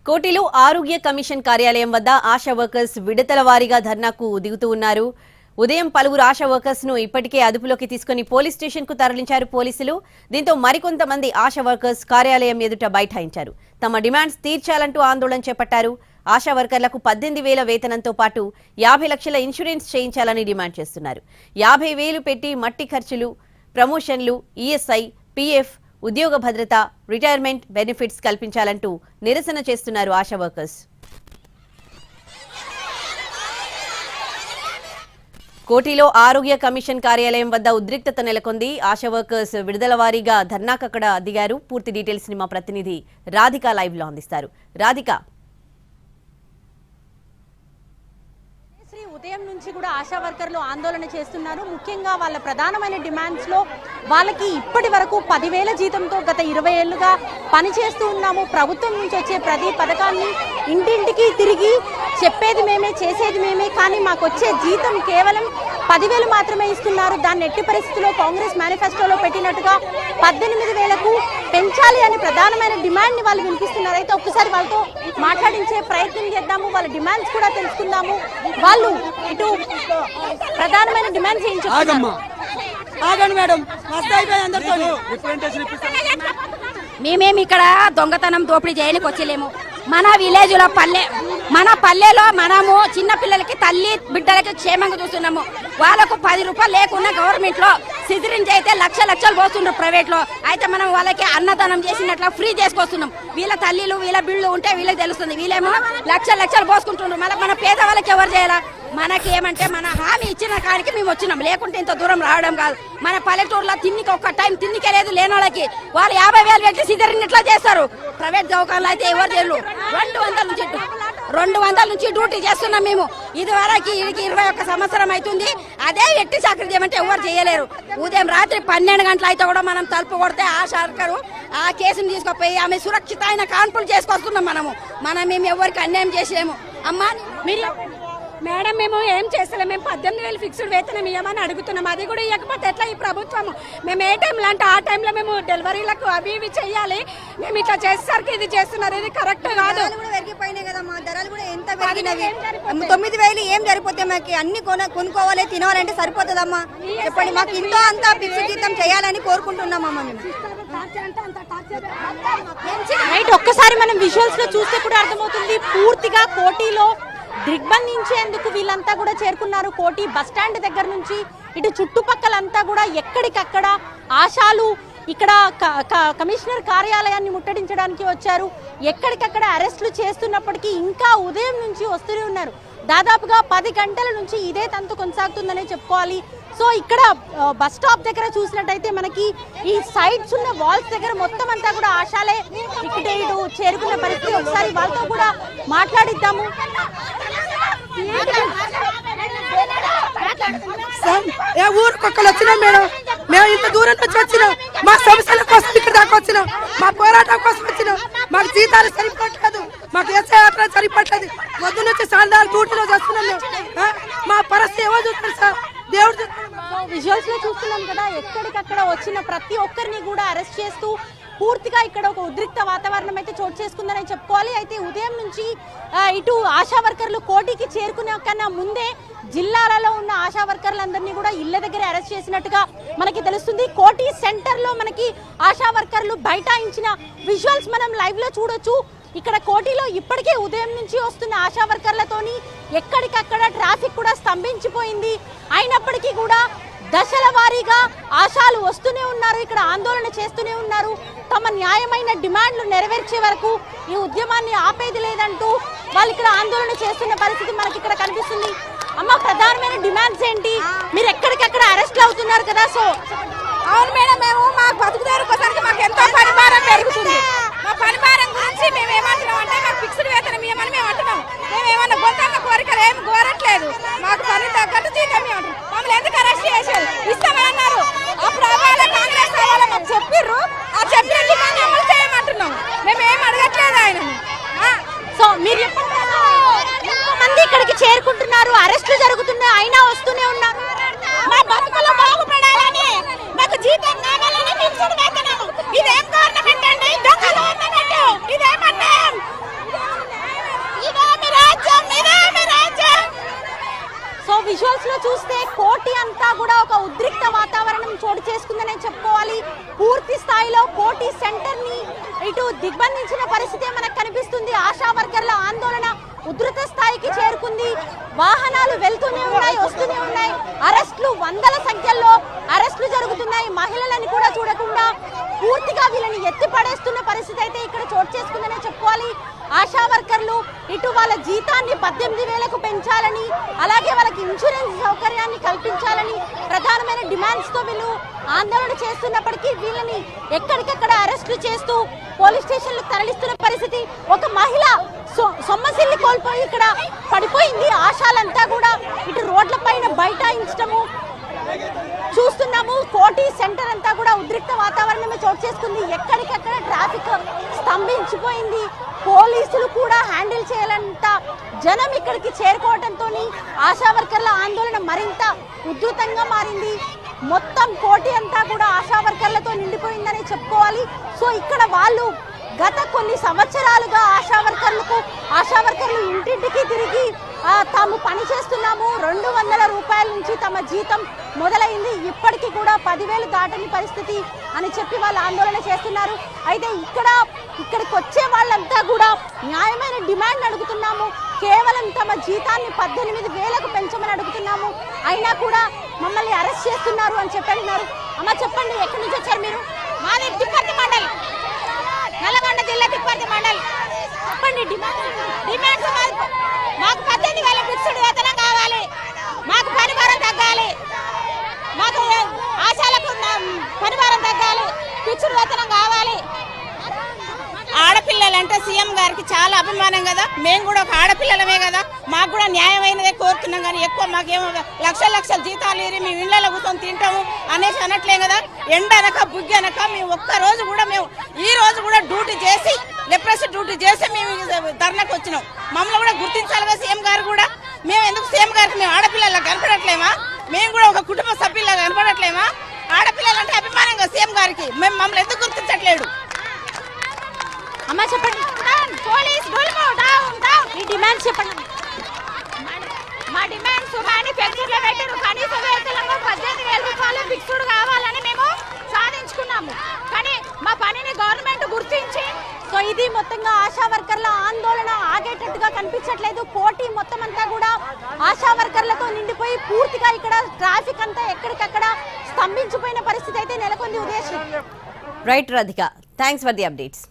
కోటిలో ఆరోగ్య కమిషన్ కార్యాలయం వద్ద ఆశా వర్కర్స్ విడతల వారీగా ధర్నాకు దిగుతూ ఉన్నారు. ఉదయం పలువురు ఆశా వర్కర్స్ ను ఇప్పటికే అదుపులోకి తీసుకుని పోలీస్ స్టేషన్ కు తరలించారు పోలీసులు. దీంతో మరికొంతమంది ఆశా వర్కర్స్ కార్యాలయం ఎదుట బైఠాయించారు. తమ డిమాండ్స్ తీర్చాలంటూ ఆందోళన చేపట్టారు. ఆశా వర్కర్లకు 18,000 వేతనంతో పాటు 50 లక్షల ఇన్సూరెన్స్ చేయించాలని డిమాండ్ చేస్తున్నారు. 50,000 పెట్టి మట్టి ఖర్చులు, ప్రమోషన్లు, ఈఎస్ఐ, పీఎఫ్, ఉద్యోగ భద్రత, రిటైర్మెంట్ బెనిఫిట్స్ కల్పించాలంటూ నిరసన చేస్తున్నారు ఆశా వర్కర్స్. కోటిలో ఆరోగ్య కమిషన్ కార్యాలయం వద్ద ఉద్రిక్తత నెలకొంది. ఆశా వర్కర్స్ విడుదల వారీగా ధర్నాకక్కడ దిగారు. పూర్తి డీటెయిల్స్ ని మా ప్రతినిధి రాధిక లైవ్ లో అందిస్తారు. రాధిక, ఉదయం నుంచి కూడా ఆశా వర్కర్లు ఆందోళన చేస్తున్నారు. ముఖ్యంగా వాళ్ళ ప్రధానమైన డిమాండ్స్ లో వాళ్ళకి ఇప్పటి వరకు 10,000 జీతంతో గత 20 ఏళ్లుగా పనిచేస్తూ ఉన్నాము. ప్రభుత్వం నుంచి వచ్చే ప్రతి పథకాన్ని ఇంటింటికి తిరిగి చెప్పేది మేమే, చేసేది మేమే, కానీ మాకు వచ్చే జీతం కేవలం 10,000 మాత్రమే ఇస్తున్నారు. దాన్ని ఎట్టి పరిస్థితుల్లో కాంగ్రెస్ మేనిఫెస్టోలో పెట్టినట్టుగా 18,000కు పెంచాలి అని ప్రధానమైన డిమాండ్ ని వాళ్ళు వినిపిస్తున్నారు. అయితే ఒక్కసారి వాళ్ళతో మాట్లాడించే ప్రయత్నం చేద్దాము, వాళ్ళ డిమాండ్స్ కూడా తెలుసుకుందాము. వాళ్ళు ఇటు ప్రధానమైన డిమాండ్స్ ఏం చెప్తున్నారు? మేమేమి ఇక్కడ దొంగతనం దోపిడీ చేయడానికి వచ్చలేము. మన విలేజ్ లో మన పల్లెలో మనము చిన్న పిల్లలకి తల్లి బిడ్డలకి క్షేమంగా చూస్తున్నాము. వాళ్ళకు 10 రూపాయలు లేకుండా గవర్నమెంట్ లో సిజరింగ్ అయితే లక్షలు పోస్తుండ్రు ప్రైవేట్ లో. అయితే మనం వాళ్ళకి అన్నదానం చేసినట్లు ఫ్రీ చేసుకొస్తున్నాం. వీళ్ళ తల్లిలు వీళ్ళ బిళ్ళు ఉంటే వీళ్ళకి తెలుస్తుంది. వీళ్ళేమో లక్షలు పోసుకుంటుండ్రు. మన పేదవాళ్ళకి ఎవరు చేయాలా? మనకి ఏమంటే మన హామీ ఇచ్చిన కాడికి మేము వచ్చినాం, లేకుంటే ఇంత దూరం రావడం కాదు. మన పల్లెటూరులో తిన్నికి ఒక్క టైం తిన్నికే లేదు లేని వాళ్ళకి వాళ్ళు 50,000 పెట్టి సిజరింగ్ ఎట్లా చేస్తారు? ప్రైవేట్ దవాఖానలో అయితే ఎవరు చేయరు. 200 నుంచి డ్యూటీ చేస్తున్నాం మేము. ఇది వరకు 21 సంవత్సరం అవుతుంది. అదే ఎట్టి చాకరీ చేయమంటే ఎవరు చేయలేరు. ఉదయం రాత్రి 12 గంటలు అయితే కూడా మనం తలుపు కొడితే ఆ సర్కారు ఆ కేసును తీసుకుపోయి ఆమె సురక్షితమైన కాన్పులు చేసుకొస్తున్నాం. మేము ఎవరికి అన్యాయం చేసేము. అమ్మా మీరు మేడం, మేము ఏం చేస్తలేము. మేము 18,000 ఫిక్స్డ్ వేతనం ఇవ్వమని అడుగుతున్నాం. అది కూడా ఇవ్వకపోతే ఎట్లా ఈ ప్రభుత్వము? మేము ఏ టైంలో అంటే ఆ టైంలో మేము డెలివరీలకు అవి ఇవి చెయ్యాలి. మేము ఇట్లా చేసేసరికి ఇది చేస్తున్నారు, ఇది కరెక్ట్ కాదు. పెరిగిపోయినాయి కదమ్మా, ధరలు కూడా ఎంత పెరిగినవి. 9,000 ఏం సరిపోతే మాకు అన్ని కొనుక్కోవాలి, తినాలంటే సరిపోతుందమ్మా? చెప్పండి. మాకు ఇంతో అంతా ఫిక్స్డ్ జీతం చేయాలని కోరుకుంటున్నామమ్మా మేము. ఒక్కసారి మనం విజువల్స్ లో చూస్తే కూడా అర్థమవుతుంది. పూర్తిగా కోటిలో దిగ్బంధించేందుకు వీళ్ళంతా కూడా చేరుకున్నారు. కోటి బస్టాండ్ దగ్గర నుంచి ఇటు చుట్టుపక్కలంతా కూడా ఎక్కడికక్కడ ఆశాలు ఇక్కడ కమిషనర్ కార్యాలయాన్ని ముట్టడించడానికి వచ్చారు. ఎక్కడికక్కడ అరెస్టులు చేస్తున్నప్పటికీ ఇంకా ఉదయం నుంచి వస్తూనే ఉన్నారు. దాదాపుగా 10 గంటల నుంచి ఇదే తంతు కొనసాగుతుందనే చెప్పుకోవాలి. సో ఇక్కడ బస్ స్టాప్ దగ్గర చూసినట్టయితే మనకి ఈ సైడ్స్ ఉన్న వాల్స్ దగ్గర మొత్తం అంతా కూడా ఆశాలే ఇటు చేరుకున్న పరిస్థితి. ఒకసారి వాళ్ళతో కూడా మాట్లాడిద్దాము. ఊరికొక్కరు వచ్చినాం మేడం. మేము ఇంత దూరం నుంచి వచ్చినాం. మా సమస్యల కోసం ఇక్కడ దాకా వచ్చినాం. మా పోరాటం కోసం వచ్చినాం. మాకు జీతాలు సరిపట్లేదు, మాకు ఎస్ఐ సరిపట్లేదు. పొద్దు నుంచి సాయంత్రం డ్యూటీలో చేస్తున్నాం మేము. మా పరిస్థితి ఎవరు చూస్తారు సార్? దేవుడు విజువల్స్ లో చూస్తున్నాం కదా, ఎక్కడికక్కడ వచ్చిన ప్రతి ఒక్కరిని కూడా అరెస్ట్ చేస్తూ పూర్తిగా ఇక్కడ ఒక ఉద్రిక్త వాతావరణం అయితే చోటు చేసుకుందని చెప్పుకోవాలి. అయితే ఉదయం నుంచి ఇటు ఆశా వర్కర్లు కోటికి చేరుకునే కన్నా ముందే జిల్లాలలో ఉన్న ఆశా వర్కర్లందరినీ కూడా ఇళ్ల దగ్గర అరెస్ట్ చేసినట్టుగా మనకి తెలుస్తుంది. కోటి సెంటర్ లో మనకి ఆశా వర్కర్లు బైఠాయించిన విజువల్స్ మనం లైవ్ లో చూడొచ్చు. ఇక్కడ కోటిలో ఇప్పటికే ఉదయం నుంచి వస్తున్న ఆశా వర్కర్లతోని ఎక్కడికక్కడ ట్రాఫిక్ కూడా స్తంభించిపోయింది. అయినప్పటికీ కూడా దశల వారీగా ఆశాలు వస్తూనే ఉన్నారు, ఇక్కడ ఆందోళన చేస్తూనే ఉన్నారు. తమ న్యాయమైన డిమాండ్లు నెరవేర్చే వరకు ఈ ఉద్యమాన్ని ఆపేది లేదంటూ వాళ్ళు ఇక్కడ ఆందోళన చేస్తున్న పరిస్థితి మనకి ఇక్కడ కనిపిస్తుంది. అమ్మ, ప్రధానమైన డిమాండ్స్ ఏంటి? మీరు ఎక్కడికక్కడ అరెస్ట్లు అవుతున్నారు కదా. సో అవును మేడం, మేము మాకు బతుకుదారు కోసానికి మాకు ఎంతో పనిభారం పెరుగుతుంది. మా పనిభారం గురించి మేము ఏమంటున్నాం అంటే మాకు ఫిక్స్డ్ వేతనం ఇవ్వమని మేము అంటున్నాం. మేము ఏమన్నా గొంతమ్మ కోరికలు ఏమి కోరట్లేదు. మాకు పని తగ్గట్టు జీతం ఇవ్వండి. మమ్మల్ని ఎందుకు అరెస్ట్ చేసేది? ఇస్తామని అన్నారు. అప్పుడు అవ్వాలి కాంగ్రెస్ అవ్వాలి మాకు చెప్పిర్రు. ఆ చెప్పినట్టు మేము అమలు చేయమంటున్నాం. మేము ఏం అడగట్లేదు ఆయన. సో మీరు మంది ఇక్కడికి చేరుకుంటున్నారు, అరెస్టులు జరుగుతున్నాయి, అయినా వస్తూనే ఉన్నారు. మా బతుకులు బాగుపడాలని, మాకు జీతం కావాలని ఫిక్స్డ్ వేతనం. ఇదేం గవర్నమెంట్ అండి? దొంగ గవర్నమెంట్. ఇదేమన్నా విజువల్స్ లో చూస్తే కోటి అంతా కూడా ఒక ఉద్రిక్త వాతావరణం చోటు చేసుకుందనే చెప్పుకోవాలి. పూర్తి స్థాయిలో కోటి సెంటర్ ని ఇటు దిగ్బంధించిన పరిస్థితే మనకు కనిపిస్తుంది. ఆశా వర్కర్ల ఆందోళన ఉధృత స్థాయికి చేరుకుంది. వాహనాలు వెళ్తూనే ఉన్నాయి, వస్తూనే ఉన్నాయి. అరెస్టులు వందల సంఖ్యలో అరెస్టులు జరుగుతున్నాయి. మహిళలని కూడా చూడకుండా పూర్తిగా వీళ్ళని ఎత్తి పడేస్తున్న పరిస్థితి అయితే ఇక్కడ చోటు చేసుకుందనే చెప్పుకోవాలి. ఆశా వర్కర్లు ఇటు వాళ్ళ జీతాన్ని 18,000కు పెంచాలని, అలాగే వాళ్ళకి ఇన్సూరెన్స్ సౌకర్యాన్ని కల్పించాలని ప్రధానమైన డిమాండ్స్ తో వీళ్ళు ఆందోళన చేస్తున్నప్పటికీ వీళ్ళని ఎక్కడికక్కడ అరెస్టులు చేస్తూ పోలీస్ స్టేషన్లకు తరలిస్తున్న పరిస్థితి. ఒక మహిళ సొమ్మసిల్లి కోల్పోయి ఇక్కడ పడిపోయింది. ఆశాలంతా కూడా ఇటు రోడ్ల పైన బైఠాయించడము చూస్తున్నాము. కోటి సెంటర్ అంతా కూడా ఉద్రిక్త వాతావరణమే చోటు చేసుకుంది. ఎక్కడికక్కడ ట్రాఫిక్ స్తంభించిపోయింది. పోలీసులు కూడా హ్యాండిల్ చేయాలంట జనం ఇక్కడికి చేరుకోవడంతో ఆశా వర్కర్ల ఆందోళన మరింత ఉధృతంగా మారింది. మొత్తం కోటి అంతా కూడా ఆశా వర్కర్లతో నిండిపోయిందని చెప్పుకోవాలి. సో ఇక్కడ వాళ్ళు గత కొన్ని సంవత్సరాలుగా ఆశా వర్కర్లు ఇంటింటికి తిరిగి తాము పని చేస్తున్నాము, 200 రూపాయల నుంచి తమ జీతం మొదలైంది, ఇప్పటికీ కూడా 10,000 దాటని పరిస్థితి అని చెప్పి వాళ్ళు ఆందోళన చేస్తున్నారు. అయితే ఇక్కడికి వచ్చే వాళ్ళంతా కూడా న్యాయమైన డిమాండ్ అడుగుతున్నాము. కేవలం తమ జీతాన్ని 18,000కు పెంచమని అడుగుతున్నాము. అయినా కూడా మమ్మల్ని అరెస్ట్ చేస్తున్నారు అని చెప్పంటున్నారు. అమ్మ చెప్పండి, ఎక్కడి నుంచి వచ్చారు మీరు? మాది తిప్పర్తి మండల్, నల్లగొండ జిల్లా తిప్పర్తి మండల్. చెప్పండి డిమాండ్స్. మాకు 18,000 ఫిక్స్డ్ వేతనం కావాలి, మాకు పనిభారం తగ్గాలి, మాకు ఆశాలకు పనిభారం తగ్గాలి, ఫిక్స్డ్ వేతనం కావాలి. ఆడపిల్లలంటే సీఎం గారికి చాలా అభిమానం కదా, మేము కూడా ఒక ఆడపిల్లలమే కదా, మాకు కూడా న్యాయమైనదే కోరుతున్నాం. కానీ ఎక్కువ మాకేమో లక్షల జీతాలు ఏరి మేము ఇళ్లలో కూర్చొని తింటాము అనేసి అనట్లే కదా. ఎండనక బుగ్గనక మేము ఒక్కరోజు కూడా ఈ రోజు కూడా డ్యూటీ చేసి లెప్రసీ డ్యూటీ చేసి మేము ధర్నాకు వచ్చినాం. మమ్మల్ని కూడా గుర్తించాలిగా సీఎం గారు కూడా. మేము ఎందుకు సీఎం గారికి మేము ఆడపిల్లలా కనపడట్లేమా? మేము కూడా ఒక కుటుంబ సభ్యులా కనపడట్లేమా? ఆడపిల్లలంటే అభిమానంగా సీఎం గారికి మమ్మల్ని ఎందుకు గుర్తించట్లేడు? అమ్మ చెప్పండి, పోలీస్ మీ డిమాండ్స్ చెప్పండి. మా డిమాండ్స్ మ్యానుఫ్యాక్చర్లో పెట్టారు. కనీస వేతనంలో 18,000 రూపాయలు ఫిక్స్డ్ కావాలని మేము సాధించుకున్నాము. కానీ మా పనిని గవర్నమెంట్ గుర్తించి సో ఇది మొత్తంగా ఆశా వర్కర్ల ఆందోళన ఆగేటట్టుగా కనిపించట్లేదు. కోటి మొత్తం అంతా కూడా ఆశా వర్కర్లతో నిండిపోయి పూర్తిగా ఇక్కడ ట్రాఫిక్ అంతా ఎక్కడికక్కడ స్తంభించిపోయిన పరిస్థితి అయితే నెలకొంది. Udayasri. Right Radhika, thanks for the updates.